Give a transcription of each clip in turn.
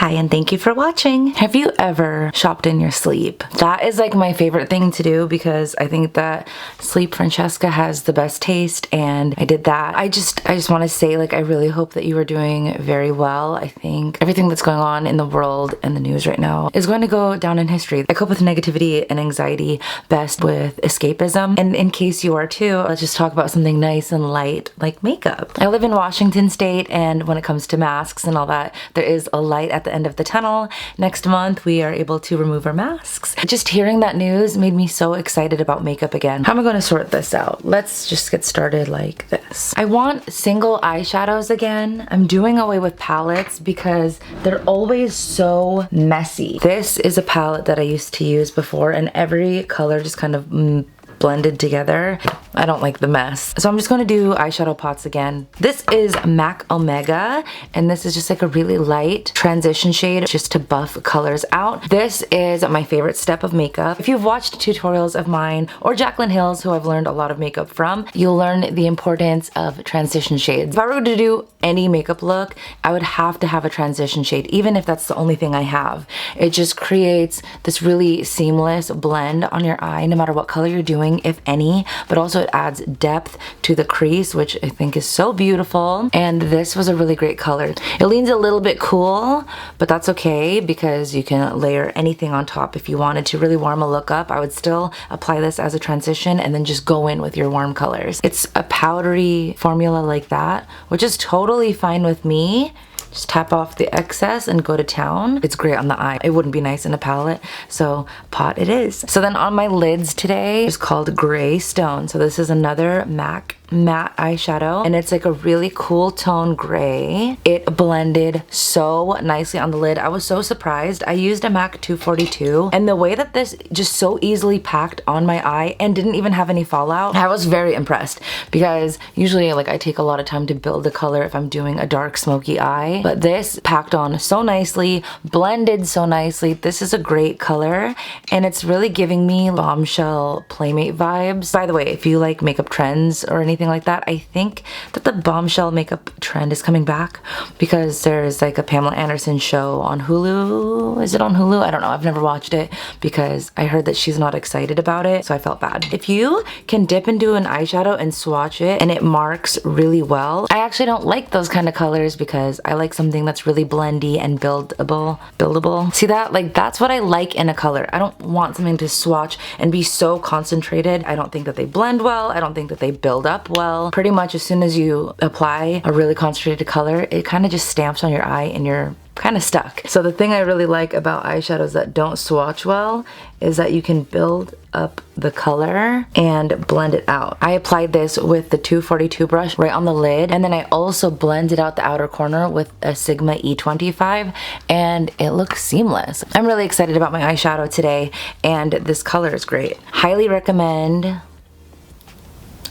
Hi, and thank you for watching. Have you ever shopped in your sleep? That is like my favorite thing to do because I think that Sleep Francesca has the best taste, and I did that. I just want to say, like, I really hope that you are doing very well. I think everything that's going on in the world and the news right now is going to go down in history. I cope with negativity and anxiety best with escapism, and in case you are too, let's just talk about something nice and light like makeup. I live in Washington State, and when it comes to masks and all that, there is a light at the end of the tunnel. Next month we are able to remove our masks. Just hearing that news made me so excited about makeup again. How am I going to sort this out? Let's just get started like this. I want single eyeshadows again. I'm doing away with palettes because they're always so messy. This is a palette that I used to use before, and every color just kind of blended together. I don't like the mess. So I'm just gonna do eyeshadow pots again. This is MAC Omega, and this is just like a really light transition shade just to buff colors out. This is my favorite step of makeup. If you've watched tutorials of mine or Jaclyn Hill's, who I've learned a lot of makeup from, you'll learn the importance of transition shades. If I were to do any makeup look, I would have to have a transition shade, even if that's the only thing I have. It just creates this really seamless blend on your eye, no matter what color you're doing, if any, but also it adds depth to the crease, which I think is so beautiful. And this was a really great color. It leans a little bit cool, but that's okay because you can layer anything on top. If you wanted to really warm a look up, I would still apply this as a transition and then just go in with your warm colors. It's a powdery formula like that, which is totally fine with me. Just tap off the excess and go to town. It's great on the eye. It wouldn't be nice in a palette, so pot it is. So then on my lids today, it's called Greystone. So this is another MAC matte eyeshadow, and it's like a really cool tone gray. It blended so nicely on the lid. I was so surprised. I used a MAC 242, and the way that this just so easily packed on my eye and didn't even have any fallout, I was very impressed, because usually like I take a lot of time to build the color if I'm doing a dark smoky eye, but this packed on so nicely, blended so nicely. This is a great color, and it's really giving me Bombshell Playmate vibes. By the way, if you like makeup trends or anything like that, I think that the Bombshell makeup trend is coming back because there's like a Pamela Anderson show on Hulu. Is it on Hulu? I don't know. I've never watched it because I heard that she's not excited about it, so I felt bad. If you can dip into an eyeshadow and swatch it and it marks really well, I actually don't like those kind of colors because I like something that's really blendy and buildable. See that? Like, that's what I like in a color. I don't want something to swatch and be so concentrated. I don't think that they blend well. I don't think that they build up well. Pretty much as soon as you apply a really concentrated color, it kind of just stamps on your eye and you're kind of stuck. So the thing I really like about eyeshadows that don't swatch well is that you can build up the color and blend it out. I applied this with the 242 brush right on the lid, and then I also blended out the outer corner with a Sigma E25, and it looks seamless. I'm really excited about my eyeshadow today, and this color is great. Highly recommend.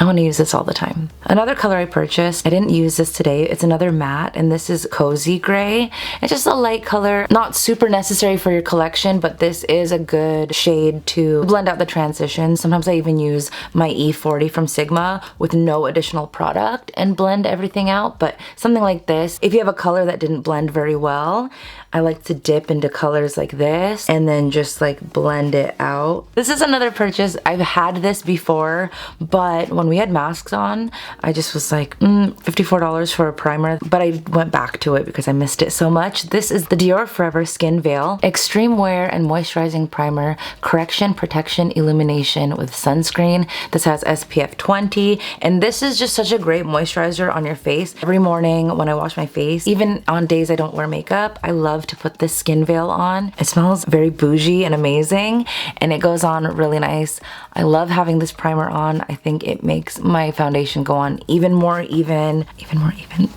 I want to use this all the time. Another color I purchased, I didn't use this today, it's another matte, and this is Cozy Gray. It's just a light color, not super necessary for your collection, but this is a good shade to blend out the transition. Sometimes I even use my E40 from Sigma with no additional product and blend everything out, but something like this, if you have a color that didn't blend very well, I like to dip into colors like this and then just like blend it out. This is another purchase. I've had this before, but when we had masks on, I just was like, $54 for a primer, but I went back to it because I missed it so much. This is the Dior Forever Skin Veil Extreme Wear and Moisturizing Primer, Correction, Protection, Illumination with Sunscreen. This has SPF 20, and this is just such a great moisturizer on your face. Every morning when I wash my face, even on days I don't wear makeup, I love to put this skin veil on. It smells very bougie and amazing, and it goes on really nice. I love having this primer on. I think it makes my foundation go on even more even.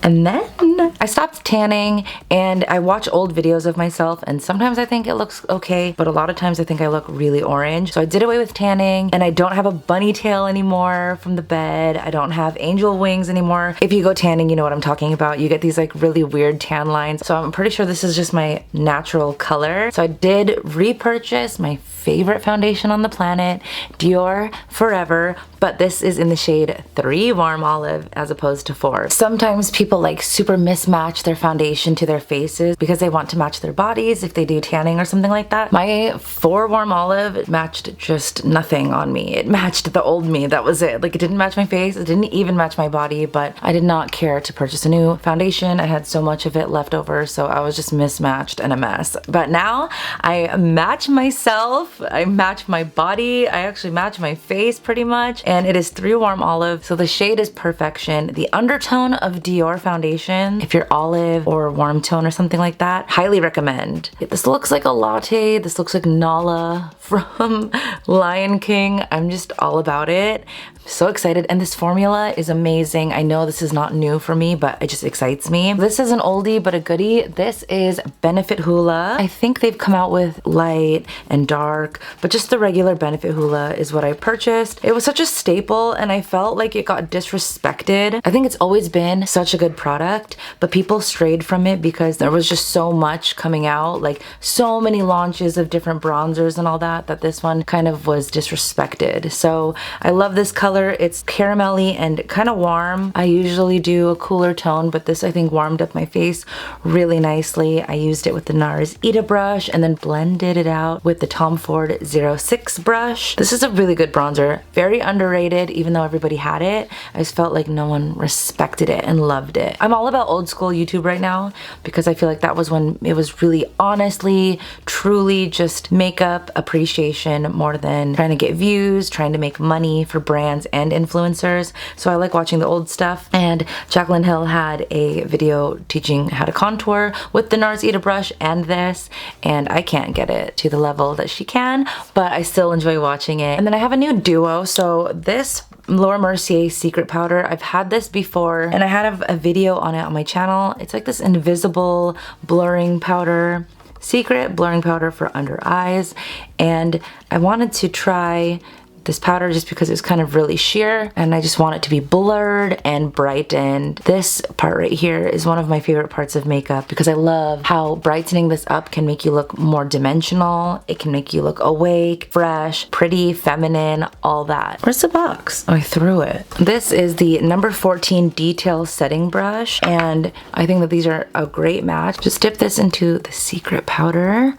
And then I stopped tanning, and I watch old videos of myself, and sometimes I think it looks okay, but a lot of times I think I look really orange. So I did away with tanning, and I don't have a bunny tail anymore from the bed. I don't have angel wings anymore. If you go tanning, you know what I'm talking about. You get these like really weird tan lines. So I'm pretty sure this is just just my natural color. So I did repurchase my favorite foundation on the planet, Dior Forever, but this is in the shade 3 Warm Olive as opposed to 4. Sometimes people like super mismatch their foundation to their faces because they want to match their bodies if they do tanning or something like that. My 4 Warm Olive matched just nothing on me. It matched the old me, that was it. Like, it didn't match my face, it didn't even match my body, but I did not care to purchase a new foundation. I had so much of it left over, so I was just mismatched and a mess. But now I match myself, I match my body, I actually match my face pretty much, and it is 3 Warm Olive, so the shade is perfection. The undertone of Dior foundation, if you're olive or warm tone or something like that, highly recommend. This looks like a latte, this looks like Nala from Lion King. I'm just all about it. I'm so excited, and this formula is amazing. I know this is not new for me, but it just excites me. This is an oldie but a goodie. This is Benefit Hoola. I think they've come out with light and dark, but just the regular Benefit Hoola is what I purchased. It was such a staple and I felt like it got disrespected. I think it's always been such a good product, but people strayed from it because there was just so much coming out, like so many launches of different bronzers and all that, that this one kind of was disrespected. So I love this color. It's caramelly and kind of warm. I usually do a cooler tone, but this I think warmed up my face really nicely. I used it with the NARS Ita brush and then blended it out with the Tom Ford 06 brush. This is a really good bronzer. Very underrated, even though everybody had it. I just felt like no one respected it and loved it. I'm all about old school YouTube right now because I feel like that was when it was really honestly, truly just makeup appreciation more than trying to get views, trying to make money for brands and influencers. So I like watching the old stuff, and Jaclyn Hill had a video teaching how to contour with the NARS Ita brush and this, and I can't get it to the level that she can, but I still enjoy watching it. And then I have a new duo. So this Laura Mercier Secret Powder, I've had this before and I had a video on it on my channel. It's like this invisible blurring powder, secret blurring powder for under eyes, and I wanted to try this powder just because it's kind of really sheer and I just want it to be blurred and brightened. This part right here is one of my favorite parts of makeup because I love how brightening this up can make you look more dimensional. It can make you look awake, fresh, pretty, feminine, all that. Where's the box? Oh, I threw it. This is the number 14 Detail Setting Brush, and I think that these are a great match. Just dip this into the secret powder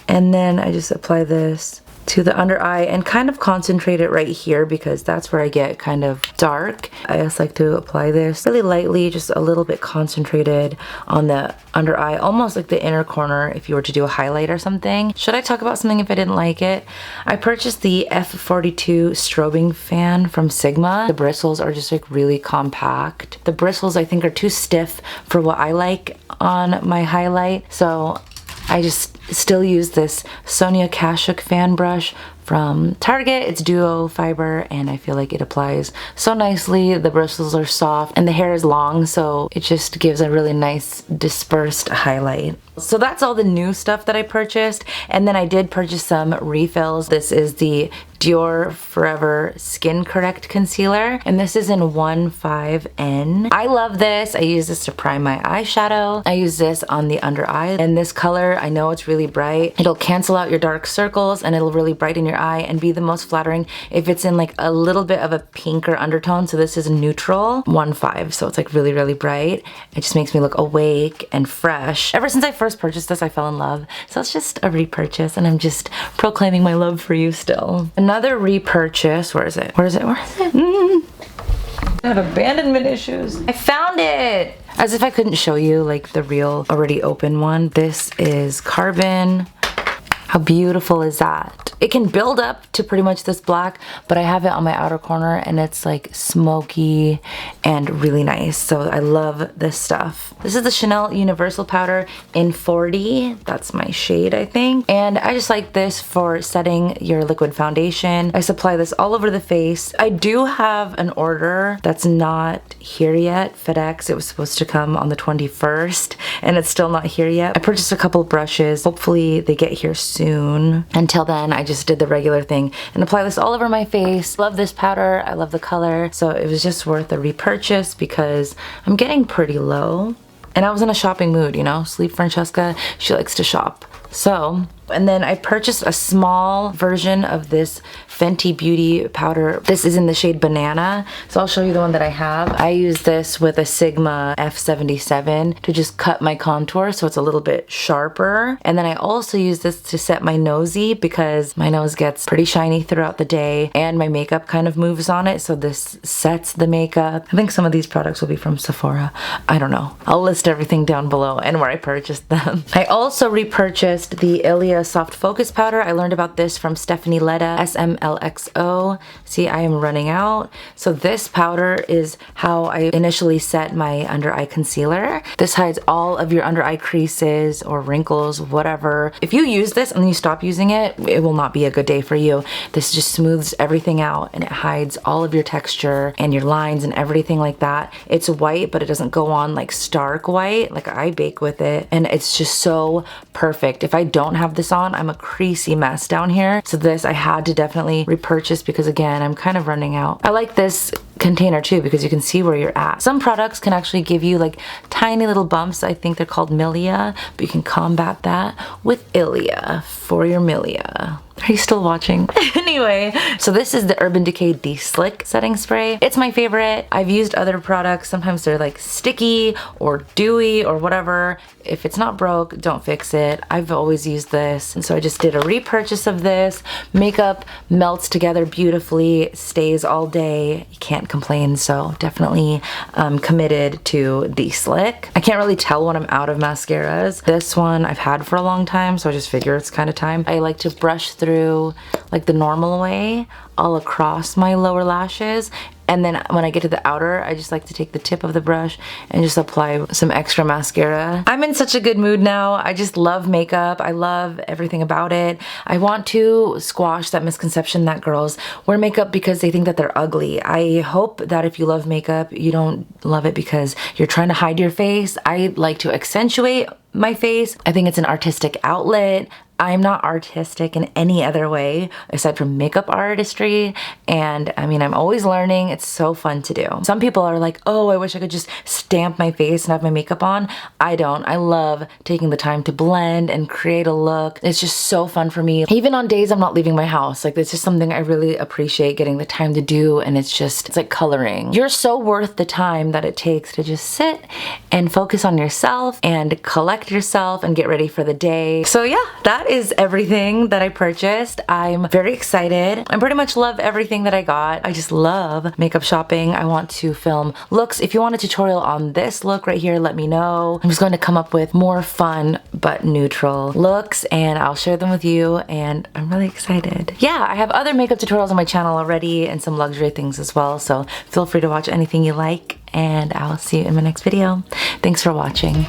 and then I just apply this to the under eye and kind of concentrate it right here because that's where I get kind of dark. I just like to apply this really lightly, just a little bit concentrated on the under eye, almost like the inner corner if you were to do a highlight or something. Should I talk about something if I didn't like it? I purchased the F42 strobing fan from Sigma. The bristles are just like really compact. The bristles I think are too stiff for what I like on my highlight, so I just still use this Sonia Kashuk fan brush from Target. It's duo fiber and I feel like it applies so nicely. The bristles are soft and the hair is long, so it just gives a really nice dispersed highlight. So that's all the new stuff that I purchased, and then I did purchase some refills. This is the Dior Forever Skin Correct Concealer, and this is in 15N. I love this. I use this to prime my eyeshadow. I use this on the under eye, and this color, I know it's really bright. It'll cancel out your dark circles and it'll really brighten your eye and be the most flattering if it's in like a little bit of a pinker undertone. So this is neutral, 1.5, so it's like really, really bright. It just makes me look awake and fresh. Ever since I first purchased this, I fell in love. So it's just a repurchase and I'm just proclaiming my love for you still. Another repurchase, where is it? Where is it? Where is it? I have abandonment issues. I found it! As if I couldn't show you like the real already open one. This is Carbon. How beautiful is that? It can build up to pretty much this black, but I have it on my outer corner and it's like smoky and really nice. So I love this stuff. This is the Chanel Universal Powder in 40. That's my shade, I think. And I just like this for setting your liquid foundation. I supply this all over the face. I do have an order that's not here yet. FedEx, it was supposed to come on the 21st and it's still not here yet. I purchased a couple brushes. Hopefully they get here soon. Until then, I just did the regular thing and apply this all over my face. Love this powder. I love the color. So it was just worth a repurchase because I'm getting pretty low. And I was in a shopping mood, you know? Sleep Francesca, she likes to shop. So, and then I purchased a small version of this Fenty Beauty powder. This is in the shade Banana, so I'll show you the one that I have. I use this with a Sigma F77 to just cut my contour so it's a little bit sharper. And then I also use this to set my nosy because my nose gets pretty shiny throughout the day and my makeup kind of moves on it, so this sets the makeup. I think some of these products will be from Sephora. I don't know. I'll list everything down below and where I purchased them. I also repurchased the Ilia Soft Focus Powder. I learned about this from Stephanie Letta, SMLXO. See, I am running out. So this powder is how I initially set my under eye concealer. This hides all of your under eye creases or wrinkles, whatever. If you use this and then you stop using it, it will not be a good day for you. This just smooths everything out and it hides all of your texture and your lines and everything like that. It's white, but it doesn't go on like stark white. Like I bake with it and it's just so perfect. If I don't have this on, I'm a creasy mess down here. So this I had to definitely repurchase because again, I'm kind of running out. I like this container too because you can see where you're at. Some products can actually give you like tiny little bumps. I think they're called milia, but you can combat that with Ilia for your milia. Are you still watching? Anyway, so this is the Urban Decay De-Slick setting spray. It's my favorite. I've used other products. Sometimes they're like sticky or dewy or whatever. If it's not broke, don't fix it. I've always used this. And so I just did a repurchase of this. Makeup melts together beautifully, stays all day. You can't complain. So definitely committed to De-Slick. I can't really tell when I'm out of mascaras. This one I've had for a long time, so I just figure it's kind of time. I like to brush through like the normal way all across my lower lashes, and then when I get to the outer, I just like to take the tip of the brush and just apply some extra mascara. I'm in such a good mood now. I just love makeup. I love everything about it. I want to squash that misconception that girls wear makeup because they think that they're ugly. I hope that if you love makeup, you don't love it because you're trying to hide your face. I like to accentuate my face. I think it's an artistic outlet. I'm not artistic in any other way aside from makeup artistry, and I mean, I'm always learning. It's so fun to do. Some people are like, oh, I wish I could just stamp my face and have my makeup on. I don't. I love taking the time to blend and create a look. It's just so fun for me. Even on days I'm not leaving my house, like it's just something I really appreciate getting the time to do, and it's like coloring. You're so worth the time that it takes to just sit and focus on yourself and collect yourself and get ready for the day. So yeah, that is everything that I purchased. I'm very excited. I pretty much love everything that I got. I just love makeup shopping. I want to film looks. If you want a tutorial on this look right here, let me know. I'm just going to come up with more fun but neutral looks and I'll share them with you, and I'm really excited. Yeah, I have other makeup tutorials on my channel already and some luxury things as well, so feel free to watch anything you like, and I'll see you in my next video. Thanks for watching.